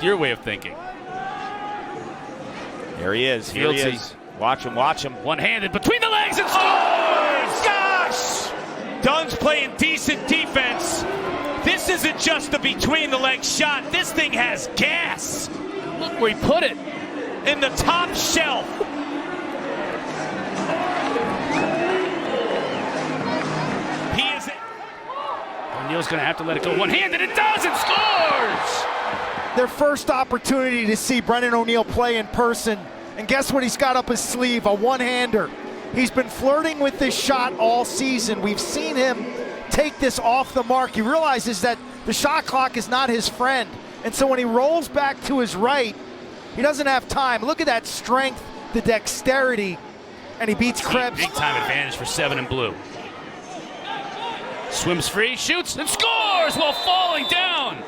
your way of thinking. There he is. Here he is. Watch him. Watch him. One-handed between the legs and scores! Gosh! Dunn's playing decent defense. This isn't just a between-the-legs shot. This thing has gas. Look where he put it. In the top shelf. He is. O'Neal's going to have to let it go one-handed. It does, and scores! Their first opportunity to see Brendan O'Neal play in person. And guess what he's got up his sleeve? A one-hander. He's been flirting with this shot all season. We've seen him take this off the mark. He realizes that the shot clock is not his friend. And so when he rolls back to his right, he doesn't have time. Look at that strength, the dexterity, and he beats Krebs. Big time advantage for 7 and blue. Swims free, shoots, and scores while falling down.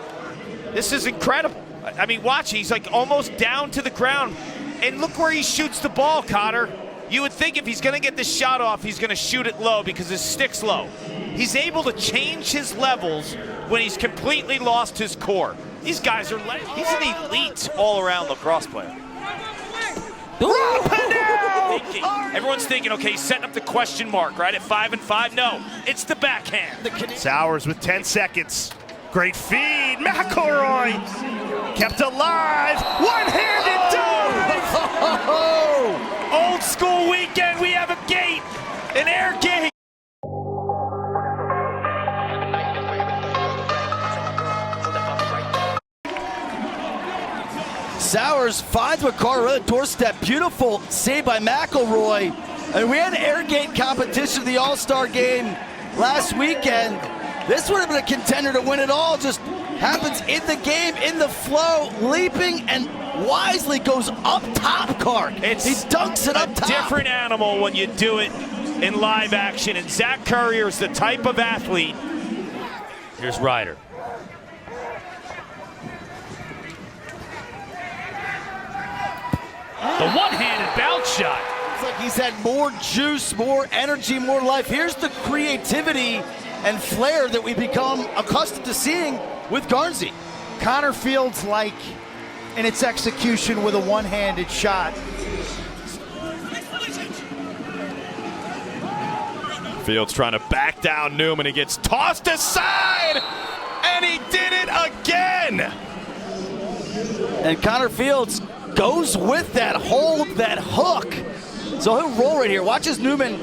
This is incredible. I mean, watch, he's like almost down to the ground. And look where he shoots the ball, Connor. You would think if he's going to get this shot off, he's going to shoot it low because his stick's low. He's able to change his levels when he's completely lost his core. These guys are, he's an elite all-around lacrosse player. Everyone's thinking, okay, he's setting up the question mark, right, at 5 and 5. No, it's the backhand. Sowers with 10 seconds. Great feed. McElroy kept alive. One-handed dive. Old school weekend. We have a gate, an air gate. Sowers finds McCarr at the doorstep. Beautiful save by McElroy. And we had an air gate competition at the All-Star game last weekend. This would have been a contender to win it all. Just happens in the game, in the flow, leaping, and wisely goes up top, Clark. He dunks it up top. Different animal when you do it in live action. And Zach Currier is the type of athlete. Here's Ryder. The one-handed bounce shot. It's like he's had more juice, more energy, more life. Here's the creativity and flair that we've become accustomed to seeing with Garnsey. Connor Fields like in its execution with a one-handed shot. Fields trying to back down Newman. He gets tossed aside, and he did it again. And Connor Fields goes with that hold, that hook. So he'll roll right here. Watch as Newman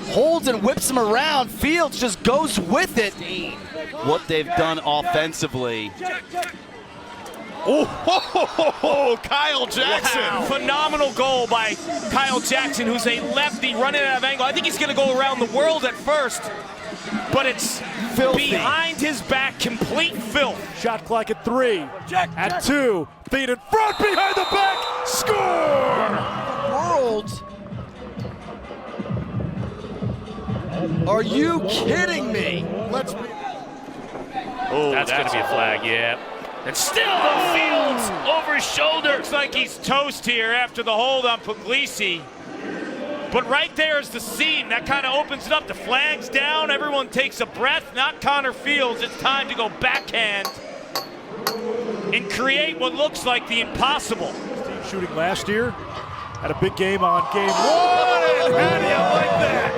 holds and whips him around. Fields just goes with it. What they've done offensively. Oh, Kyle Jackson. Wow. Phenomenal goal by Kyle Jackson, who's a lefty running out of angle. I think he's going to go around the world at first, but it's filthy. Behind his back, complete filth. Shot clock at 3, at 2, feet in front, behind the back, score! World. Are you kidding me? That's going to be a flag, yeah. And still the Fields over his shoulder. Looks like he's toast here after the hold on Puglisi. But right there is the seam. That kind of opens it up. The flag's down. Everyone takes a breath. Not Connor Fields. It's time to go backhand and create what looks like the impossible. Shooting last year, had a big game on game 1. How do you like that?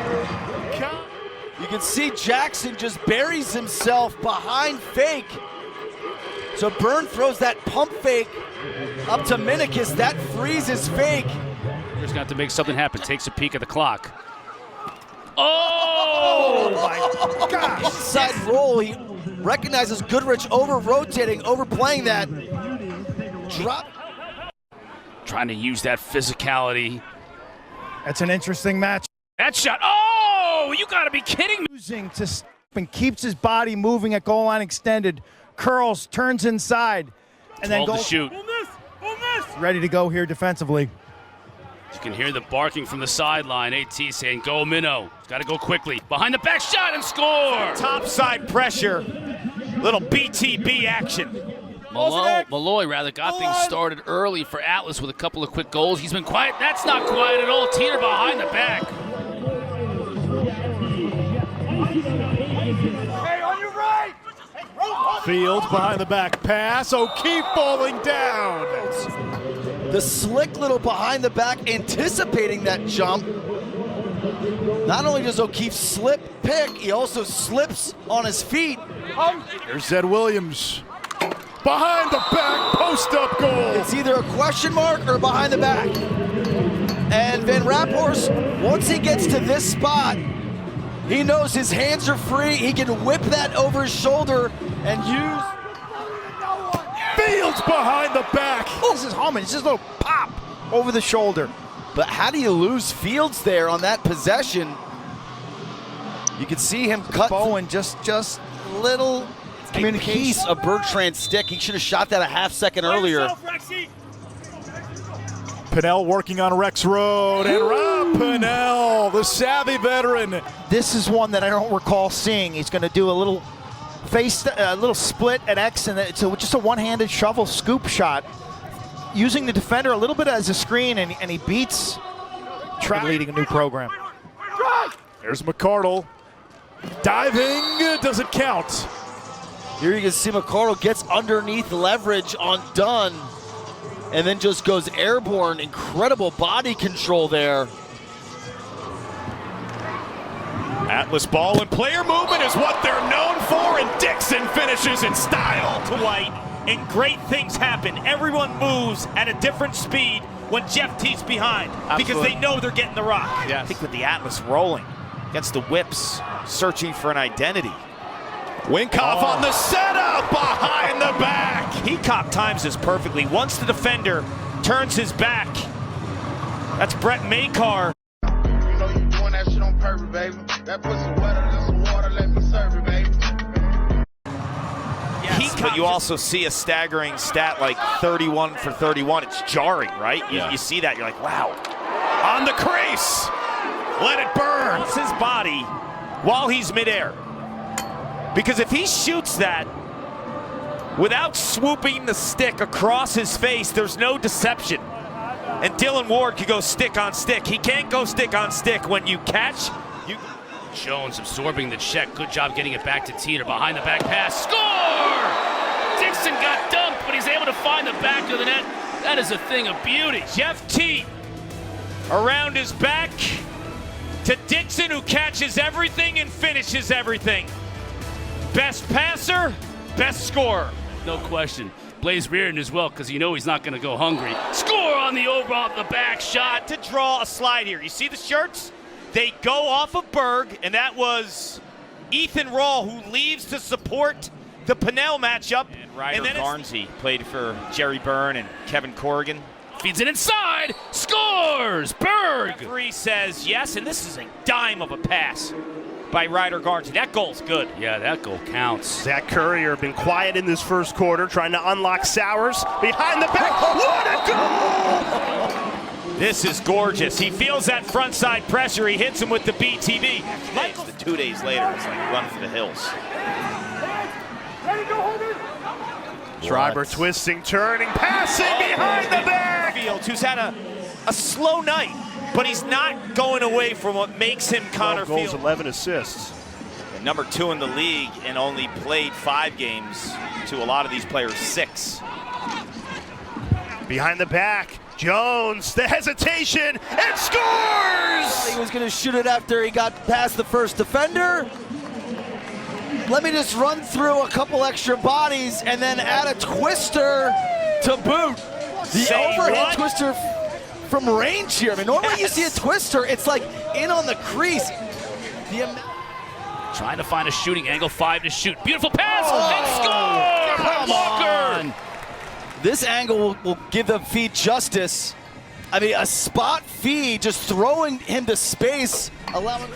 You can see Jackson just buries himself behind Fake. So Byrne throws that pump fake up to Minikis. That freezes Fake. He's got to make something happen. Takes a peek at the clock. Oh my gosh! Inside roll. He recognizes Goodrich over-rotating, overplaying that. Drop. Trying to use that physicality. That's an interesting match. That shot. Oh, you got to be kidding me. Using to stop and keeps his body moving at goal line extended. Curls, turns inside, and then goes to shoot. Ready to go here defensively. You can hear the barking from the sideline. AT saying, go Minnow. Got to go quickly. Behind the back shot and score. Topside pressure. Little BTB action. Malloy rather got things started early for Atlas with a couple of quick goals. He's been quiet. That's not quiet at all. Teeter behind the back. Hey, on your right! Fields behind the back pass. O'Keefe falling down. The slick little behind the back, anticipating that jump. Not only does O'Keefe slip pick, he also slips on his feet. Here's Zed Williams. Behind the back, post-up goal. It's either a question mark or behind the back. And Van Raaphorst, once he gets to this spot, he knows his hands are free. He can whip that over his shoulder and use. Fields behind the back. This is humming. It's just a little pop over the shoulder. But how do you lose Fields there on that possession? You can see him cut Bowen just little piece of Bertrand's stick. He should have shot that a half second earlier. Pennell working on Rex Road, and Rob Pennell, the savvy veteran. This is one that I don't recall seeing. He's going to do a little split at X, and it's just a one-handed shovel scoop shot, using the defender a little bit as a screen, and he beats Trout, leading a new program. There's McCardle. Diving, doesn't count. Here you can see McCardle gets underneath leverage on Dunn, and then just goes airborne. Incredible body control there. Atlas ball and player movement is what they're known for, and Dixon finishes in style. To White, and great things happen. Everyone moves at a different speed when Jeff Teet's behind because they know they're getting the rock. Yes. I think with the Atlas rolling against the whips, searching for an identity. Winkoff on the setup behind the back. Peacock times this perfectly. Once the defender turns his back, that's Brett Makar. You know you doing that shit on purpose, baby. That pussy wetter than some water, let me serve it, baby. Yes, but you also see a staggering stat like 31 for 31. It's jarring, right? You see that, you're like, wow. On the crease. Let it burn. It's his body while he's midair. Because if he shoots that without swooping the stick across his face, there's no deception. And Dylan Ward could go stick on stick. He can't go stick on stick when you catch. Jones absorbing the check. Good job getting it back to Teeter. Behind the back pass. Score! Dixon got dumped, but he's able to find the back of the net. That is a thing of beauty. Jeff Teet around his back to Dixon, who catches everything and finishes everything. Best passer, best scorer. No question. Blaze Reardon as well, because you know he's not going to go hungry. Score on the over off the back shot. To draw a slide here. You see the shirts? They go off of Berg, and that was Ethan Rawl, who leaves to support the Pennell matchup. And Ryder Garnsey played for Jerry Byrne and Kevin Corrigan. Feeds it inside. Scores! Berg! Referee says yes, and this is a dime of a pass by Ryder Garnsey. That goal's good. Yeah, that goal counts. Zach Currier been quiet in this first quarter, trying to unlock Sowers behind the back. What a goal! This is gorgeous. He feels that front side pressure. He hits him with the BTV. The 2 days later, it's like run for the hills. Schreiber twisting, turning, passing behind the back. Fields, who's had a slow night, but he's not going away from what makes him Connor 12 goals, Fields. 11 assists. And number 2 in the league and only played 5 games to a lot of these players 6. Behind the back, Jones, the hesitation, and scores! He was going to shoot it after he got past the first defender. Let me just run through a couple extra bodies and then add a twister to boot. The overhead twister from range here. I mean, normally you see a twister, it's like in on the crease. Trying to find a shooting angle, 5 to shoot. Beautiful pass and score! Come Walker! on. This angle will give the feed justice. I mean, a spot feed, just throwing him to space, allowing